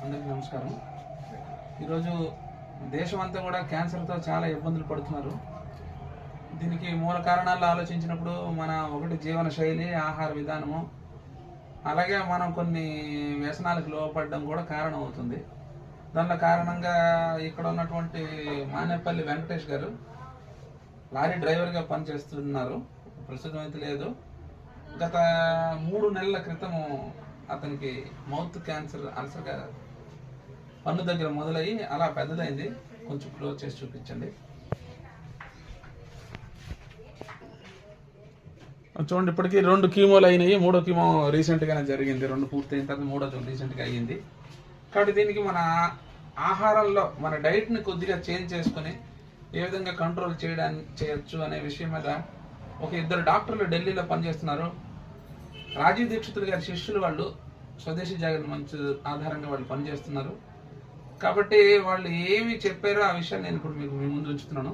అందరికీ నమస్కారం. ఈరోజు దేశం అంతా కూడా క్యాన్సర్తో చాలా ఇబ్బందులు పడుతున్నారు. దీనికి మూల కారణాలు ఆలోచించినప్పుడు ఒకటి జీవన శైలి, ఆహార విధానము, అలాగే మనం కొన్ని వ్యసనాలకు లోపడడం కూడా కారణం అవుతుంది. దానిలో కారణంగా ఇక్కడ ఉన్నటువంటి మానేపల్లి వెంకటేష్ గారు లారీ డ్రైవర్గా పనిచేస్తున్నారు. ప్రస్తుతం అయితే లేదు. గత 3 నెలల క్రితం అతనికి మౌత్ క్యాన్సర్ అల్సర్గా పన్ను దగ్గర మొదలయ్యి అలా పెద్దదైంది. కొంచెం క్లోజ్ చేసి చూపించండి. చూడండి, ఇప్పటికీ 2 కీమోలు అయినాయి. 3వ కీమో రీసెంట్గానే జరిగింది. 2 పూర్తయిన తర్వాత 3వ రీసెంట్గా అయ్యింది. కాబట్టి దీనికి మన ఆహారంలో మన డైట్ని కొద్దిగా చేంజ్ చేసుకుని ఏ విధంగా కంట్రోల్ చేయొచ్చు అనే విషయం మీద ఒక 2 డాక్టర్లు ఢిల్లీలో పనిచేస్తున్నారు. రాజీవ్ దీక్షితులు గారి శిష్యులు వాళ్ళు. స్వదేశీ జాగరణ మంచి ఆధారంగా వాళ్ళు పనిచేస్తున్నారు. కాబట్టి వాళ్ళు ఏమి చెప్పారో ఆ విషయాన్ని నేను ఇప్పుడు మీ ముందు ఉంచుతున్నాను.